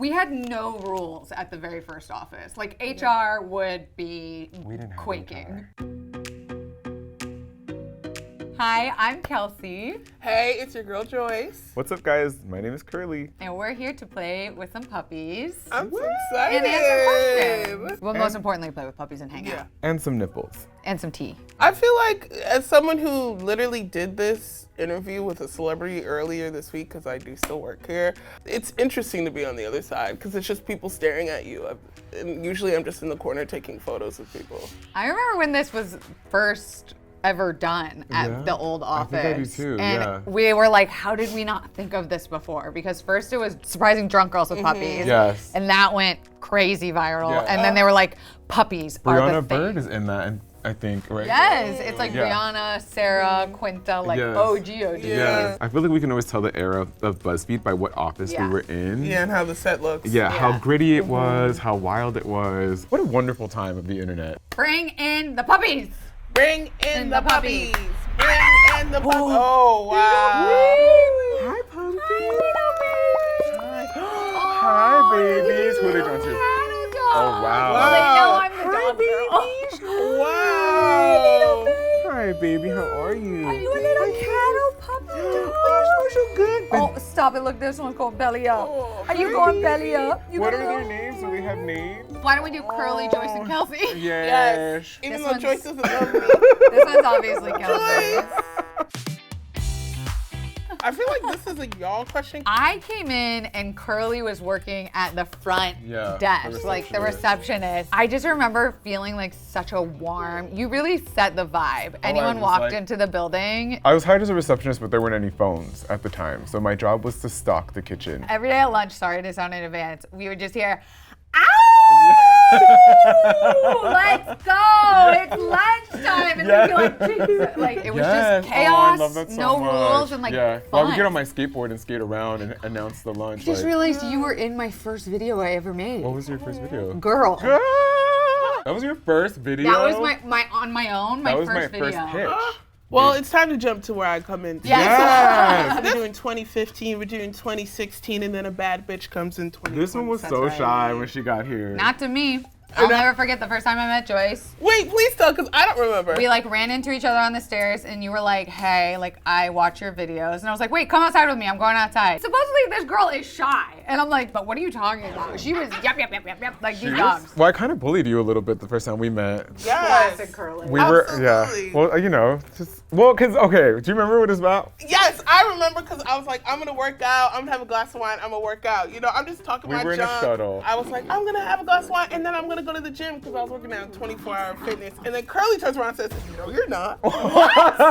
We had no rules at the very first office. Like HR would be quaking. Hi, I'm Kelsey. Hey, it's your girl Joyce. What's up, guys? My name is Curly. And we're here to play with some puppies. I'm so excited. And answer questions. Well, most importantly, play with puppies and hang out. And some nipples. And some tea. I feel like, as someone who literally did this interview with a celebrity earlier this week, because I do still work here, it's interesting to be on the other side, because it's just people staring at you. And usually I'm just in the corner taking photos of people. I remember when this was first ever done at the old office. I think I do too, and we were like, how did we not think of this before? Because first it was surprising drunk girls with puppies. Yes. And that went crazy viral. Yeah. And then they were like, puppies are the Brianna thing. Bird is in that, I think, right? Yes, it's like Brianna, Sarah, Quinta, like OG. Yeah. I feel like we can always tell the era of BuzzFeed by what office we were in. Yeah, and how the set looks. Yeah, how gritty it was, how wild it was. What a wonderful time of the internet. Bring in the puppies. Bring in the puppies. Bring in the puppies. Oh, wow. Hi, pumpkin. Hi, babies. Who are they doing to? Oh, wow. Well, they know I'm the dog girl. Wow. Hi, baby. How are you? Are you a little cattle puppy dog? Oh, so good. Oh, stop it. Look, this one's going belly up. Oh, Are you going belly up? You What gonna are their go? names? Do they have names? Why don't we do Curly, Joyce, and Kelsey? Yes. Even This though one's- Joyce doesn't love me. This one's obviously Kelsey. I feel like this is a y'all question. I came in and Curly was working at the front Yeah, desk, the like the receptionist. receptionist. I just remember feeling like such a warm, you really set the vibe. Anyone was walked like- into the building. I was hired as a receptionist, but there weren't any phones at the time. So my job was to stock the kitchen. Every day at lunch, sorry to sound in advance, we would just hear, ow! Let's go! It's lunchtime! And we'd be like, Jesus. Like, it was just chaos, I love that so no much. rules, and like Well, I would fun. get on my skateboard and skate around and announce the lunch. I just like, realized you were in my first video I ever made. what was your first video? Girl. That was your first video? That was my on my own, That was first my video. first pitch. Well, it's time to jump to where I come in. Yes. We're doing 2015, we're doing 2016, and then a bad bitch comes in 2020. This one was so shy when she got here. Not to me. I'll never forget the first time I met Joyce. Wait, please tell, because I don't remember. We like ran into each other on the stairs and you were like, hey, like I watch your videos. And I was like, wait, come outside with me. I'm going outside. Supposedly this girl is shy. And I'm like, but what are you talking about? She was yep, like these dogs. Well, I kind of bullied you a little bit the first time we met. Yes. Classic Curly. We were, Absolutely. Well, you know, because, okay, do you remember what it's about? Yes, I remember, because I was like, I'm gonna work out, I'm gonna have a glass of wine, I'm gonna work out. You know, I'm just talking We my were in a junk. shuttle. I was like, I'm gonna have a glass of wine, and then I'm gonna go to the gym, because I was working out 24-hour fitness. And then Curly turns around and says, no, you're not.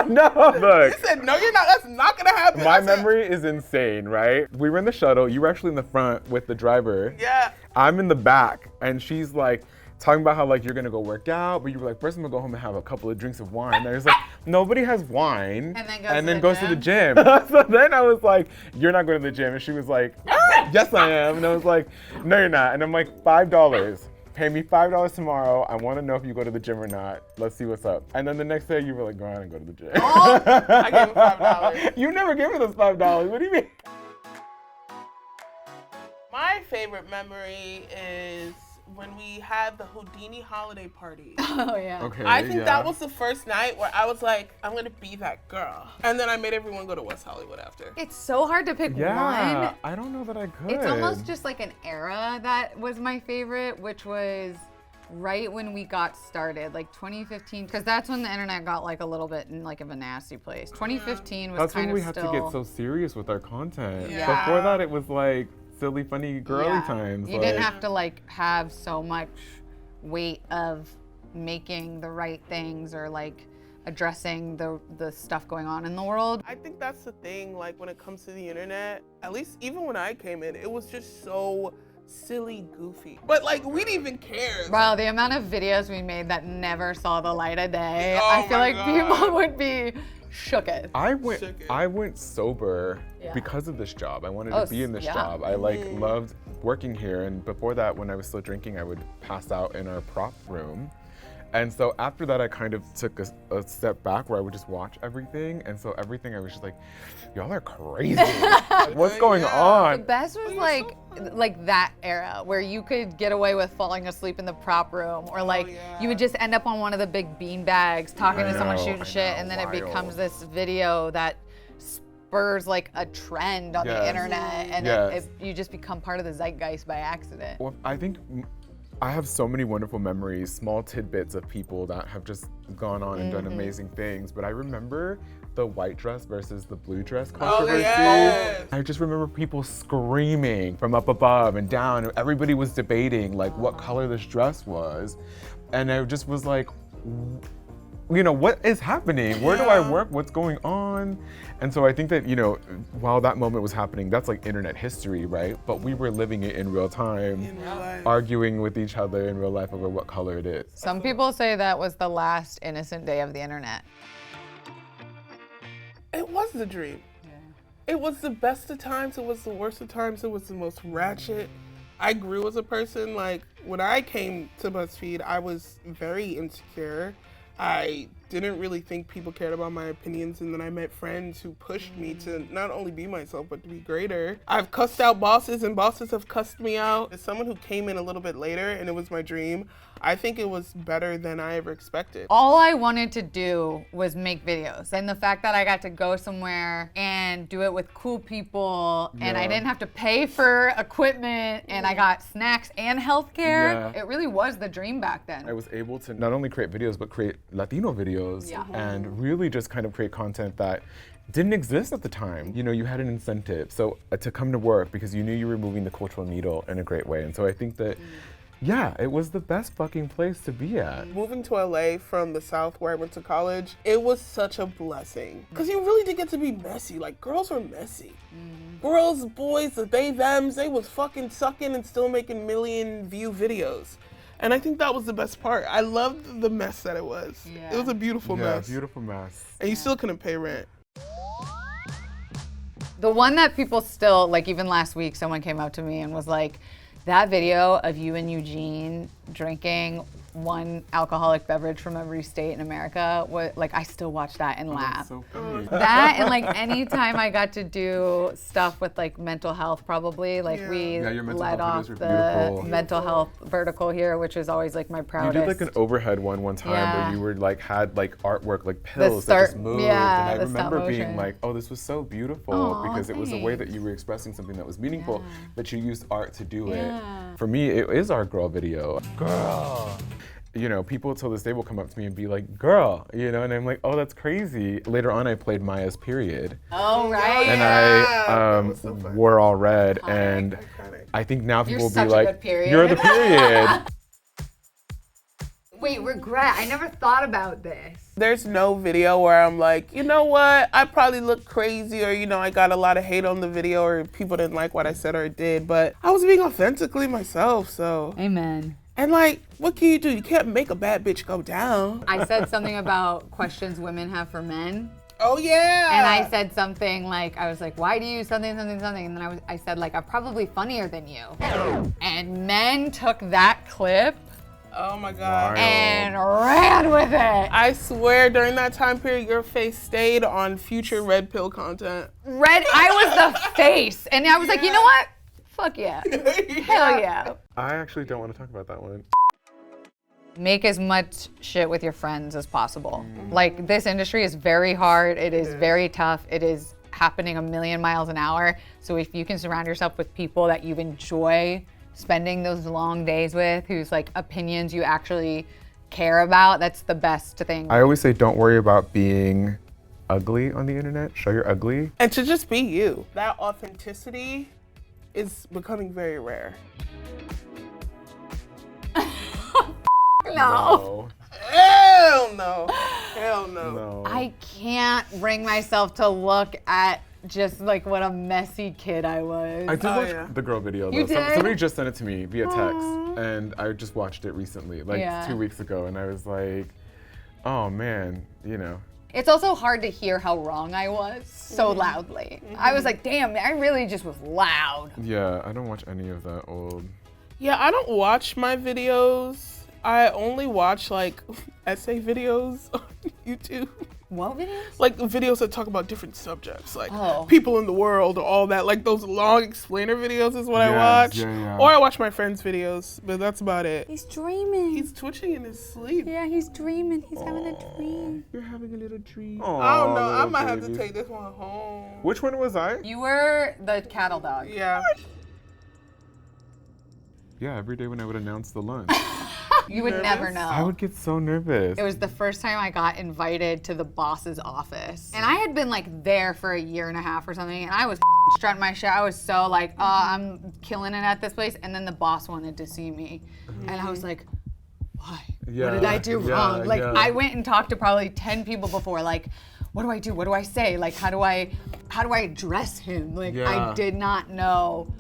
No, look. He said, no, you're not. That's not gonna happen. My I said, memory is insane, right? We were in the shuttle. You were actually in the front with the driver. Yeah. I'm in the back, and she's like talking about how like you're gonna go work out, but you were like, first I'm gonna go home and have a couple of drinks of wine. And I was like, nobody has wine. And then goes to the to the gym. So then I was like, you're not going to the gym. And she was like, yes I am. And I was like, no you're not. And I'm like, $5. Pay me $5 tomorrow. I want to know if you go to the gym or not. Let's see what's up. And then the next day you were like, go ahead and go to the gym. I gave him $5. You never gave me those $5. What do you mean? My favorite memory is when we had the Houdini holiday party. Oh yeah. Okay. I think that was the first night where I was like, I'm gonna be that girl. And then I made everyone go to West Hollywood after. It's so hard to pick Yeah, one. I don't know that I could. It's almost just like an era that was my favorite, which was right when we got started, like 2015, because that's when the internet got like a little bit in like of a nasty place. 2015 was That's kind when of we had still. to get so serious with our content. Yeah. Before that, it was like silly, funny, girly Yeah. times. You didn't have to like have so much weight of making the right things or like addressing the stuff going on in the world. I think that's the thing, like when it comes to the internet, at least even when I came in, it was just so silly, goofy. But like, we didn't even care. Wow, the amount of videos we made that never saw the light of day, Oh I feel my like God. people would be shooketh. I went sober Yeah. because of this job. I wanted Oh, to be in this yeah. job. I like loved working here, and before that, when I was still drinking, I would pass out in our prop room. And so after that, I kind of took a step back where I would just watch everything. And so everything I was just like, y'all are crazy. What's going The on? best was like that era where you could get away with falling asleep in the prop room, or like you would just end up on one of the big bean bags talking to someone shooting shit, and then it becomes this video that spurs like a trend on the internet, and you just become part of the zeitgeist by accident. Well, I think I have so many wonderful memories, small tidbits of people that have just gone on and done amazing things. But I remember the white dress versus the blue dress controversy. I just remember people screaming from up above and down, and everybody was debating like what color this dress was. And I just was like, you know, what is happening? Where do I work? What's going on? And so I think that, you know, while that moment was happening, that's like internet history, right? But we were living it in real time, arguing with each other in real life over what color it is. Some people say that was the last innocent day of the internet. It was the dream. It was the best of times, it was the worst of times, it was the most ratchet. I grew as a person. Like, when I came to BuzzFeed, I was very insecure. I didn't really think people cared about my opinions, and then I met friends who pushed me to not only be myself, but to be greater. I've cussed out bosses, and bosses have cussed me out. As someone who came in a little bit later, and it was my dream, I think it was better than I ever expected. All I wanted to do was make videos, and the fact that I got to go somewhere and do it with cool people, and I didn't have to pay for equipment, and I got snacks and healthcare, it really was the dream back then. I was able to not only create videos, but create Latino videos and really just kind of create content that didn't exist at the time. You know, you had an incentive to come to work because you knew you were moving the cultural needle in a great way. And so I think that, yeah, it was the best fucking place to be at. Moving to LA from the South where I went to college, it was such a blessing. Because you really did get to be messy. Like, girls were messy. Girls, boys, the they, thems, they was fucking sucking and still making million view videos. And I think that was the best part. I loved the mess that it was. It was a beautiful mess. Yeah, beautiful mess. And you still couldn't pay rent. The one that people still, like even last week, someone came up to me and was like, that video of you and Eugene drinking one alcoholic beverage from every state in America, like I still watch that and laugh. So funny. That and like anytime I got to do stuff with like mental health, probably like we your mental led health off videos were the beautiful. mental health vertical here, which is always like my You proudest. did like an overhead one time where you were like had like artwork, like pills start- that just moved, yeah, and I the stop remember being motion. like, oh, this was so beautiful because it was a way that you were expressing something that was meaningful, but you used art to do it. For me, it is our girl video. Girl. You know, people till this day will come up to me and be like, girl, you know, and I'm like, oh, that's crazy. Later on, I played Maya's Period. Oh, right. And I wore all red, and I think now people will be such a like, good period. you're the period. Wait, regret. I never thought about this. There's no video where I'm like, you know what, I probably look crazy, or, you know, I got a lot of hate on the video, or people didn't like what I said or did, but I was being authentically myself, so. Amen. And like, what can you do? You can't make a bad bitch go down. I said something about questions women have for men. Oh yeah. And I said something like, I was like, why do you something? And then I said like, I'm probably funnier than you. And men took that clip Oh my God. and ran with it. I swear during that time period, your face stayed on future red pill content. I was the face. And I was like, you know what? Fuck yeah. Hell yeah. I actually don't want to talk about that one. Make as much shit with your friends as possible. Like, this industry is very hard. It is very tough. It is happening a million miles an hour. So if you can surround yourself with people that you enjoy spending those long days with, whose like opinions you actually care about, that's the best thing. I always say, don't worry about being ugly on the internet. Show you're ugly. And to just be you. That authenticity is becoming very rare. No. Hell no. Hell no. No. I can't bring myself to look at just like what a messy kid I was. I did watch the girl video though. You did? Somebody just sent it to me via text, and I just watched it recently, like 2 weeks ago, and I was like, oh man, you know. It's also hard to hear how wrong I was so loudly. I was like, damn, I really just was loud. Yeah, I don't watch any of that old. Yeah, I don't watch my videos I only watch like essay videos on YouTube. What videos? Like videos that talk about different subjects, like Oh. people in the world or all that. Like those long explainer videos is what I watch. Yeah. Or I watch my friends' videos, but that's about it. He's dreaming. He's twitching in his sleep. Yeah, he's dreaming. He's having a dream. You're having a little dream. I don't know. I might have to take this one home. Which one was I? You were the cattle dog. Yeah. Yeah, every day when I would announce the lunch. You would never know. I would get so nervous. It was the first time I got invited to the boss's office. And I had been like there for a year and a half or something, and I was strutting my shit. I was so like, oh, I'm killing it at this place. And then the boss wanted to see me. And I was like, why? What did I do wrong? Like, I went and talked to probably 10 people before, like, what do I do? What do I say? Like, how do I address him? Like, I did not know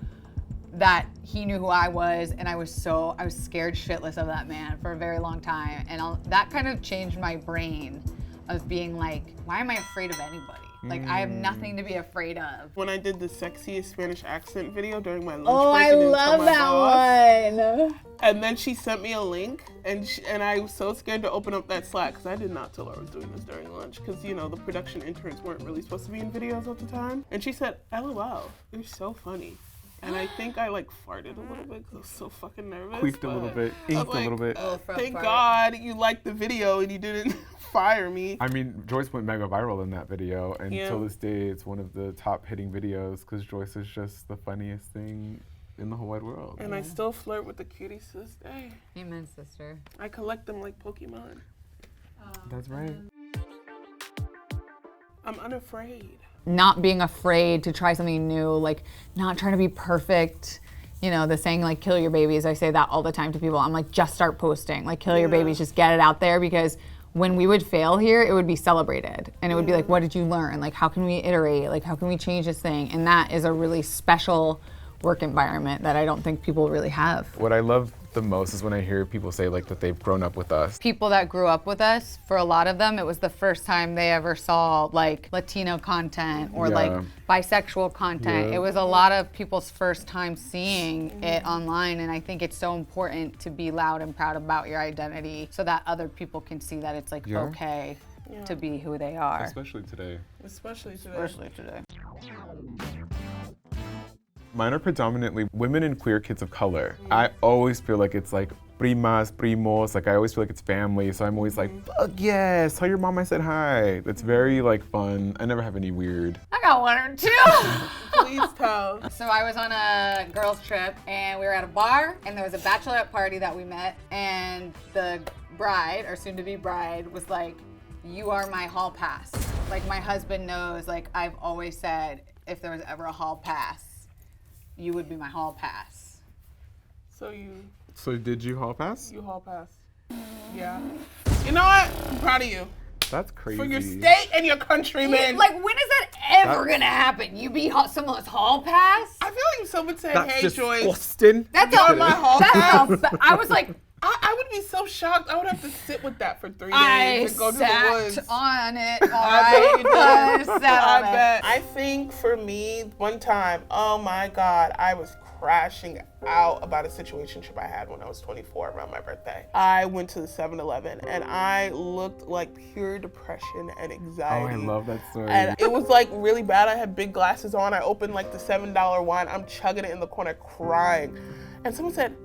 that he knew who I was, and I was scared shitless of that man for a very long time. And that kind of changed my brain of being like, why am I afraid of anybody? Like, I have nothing to be afraid of. When I did the sexiest Spanish accent video during my lunch Oh, break, I and didn't tell love my that boss, one. And then she sent me a link, and I was so scared to open up that Slack because I did not tell her I was doing this during lunch because, you know, the production interns weren't really supposed to be in videos at the time. And she said, LOL, you're so funny. And I think I like farted a little bit because I was so fucking nervous. Queefed a little bit, inked a little bit. Thank God you liked the video and you didn't fire me. I mean, Joyce went mega viral in that video, and till this day, it's one of the top hitting videos because Joyce is just the funniest thing in the whole wide world. And I still flirt with the cuties to this day. Amen, sister. I collect them like Pokemon. That's right. I'm unafraid. Not being afraid to try something new, like not trying to be perfect. You know, the saying like kill your babies, I say that all the time to people. I'm like, just start posting, like kill your babies, just get it out there, because when we would fail here, it would be celebrated. And it would be like, what did you learn? Like, how can we iterate? Like, how can we change this thing? And that is a really special work environment that I don't think people really have. What I love the most is when I hear people say like that they've grown up with us. People that grew up with us, for a lot of them, it was the first time they ever saw like Latino content or like bisexual content. It was a lot of people's first time seeing it online, and I think it's so important to be loud and proud about your identity so that other people can see that it's like okay to be who they are. Especially today. Especially today. Mine are predominantly women and queer kids of color. I always feel like it's like primas, primos, like I always feel like it's family, so I'm always like, fuck yes, tell your mom I said hi. It's very like fun. I never have any weird. I got one or two. Please tell. So I was on a girls trip and we were at a bar and there was a bachelorette party that we met, and the bride, or soon to be bride, was like, you are my hall pass. Like my husband knows, like I've always said, if there was ever a hall pass, you would be my hall pass. So did you hall pass? You hall pass. Yeah. You know what? I'm proud of you. That's crazy. For your state and your country, man. Like, when is that ever gonna happen? You be someone's hall pass? I feel like if someone said, That's hey, Joyce. disgusting. That's You're my hall pass. I was like, I would be so shocked. I would have to sit with that for 3 days I and go to the woods. sat on it. All I right, bet you did. I sat on I it. bet. I think for me, one time, oh my God, I was crashing out about a situationship I had when I was 24 around my birthday. I went to the 7-Eleven and I looked like pure depression and anxiety. Oh, I love that story. And it was like really bad. I had big glasses on. I opened like the $7 wine. I'm chugging it in the corner crying. And someone said,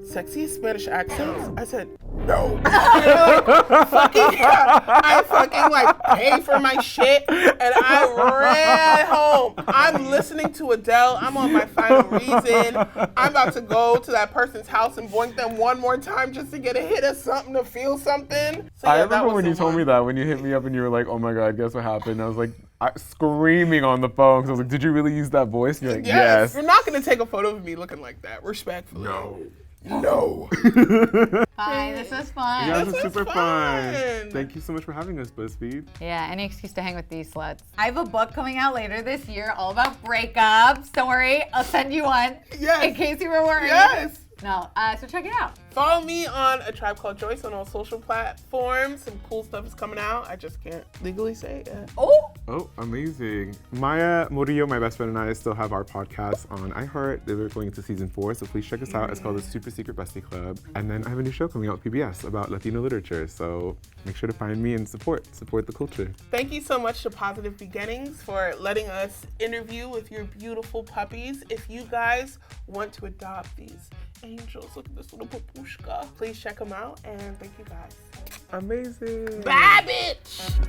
sexiest Spanish accents? I said, no. I fucking like paid for my shit and I ran home. I'm listening to Adele. I'm on my final reason. I'm about to go to that person's house and boink them one more time just to get a hit of something, to feel something. So, I remember when you told me that, when you hit me up and you were like, oh my God, guess what happened? I was like, screaming on the phone because I was like, did you really use that voice? And you're like, yes. You're not going to take a photo of me looking like that, respectfully. No. Hi, this was fun. Yeah, this was super fun. Thank you so much for having us, BuzzFeed. Yeah, any excuse to hang with these sluts. I have a book coming out later this year all about breakups. Don't worry, I'll send you one. Yes. In case you were worried. Yes. No, so check it out. Follow me on A Tribe Called Joyce on all social platforms. Some cool stuff is coming out. I just can't legally say it yet. Oh! Oh, amazing. Maya Murillo, my best friend, and I still have our podcast on iHeart. We're going into season 4, so please check us out. It's called the Super Secret Bestie Club. And then I have a new show coming out with PBS about Latino literature. So make sure to find me and support the culture. Thank you so much to Pawsitive Beginnings for letting us interview with your beautiful puppies. If you guys want to adopt these angels, look at this little papushka, please check them out, and thank you guys. Amazing. Bye, bitch!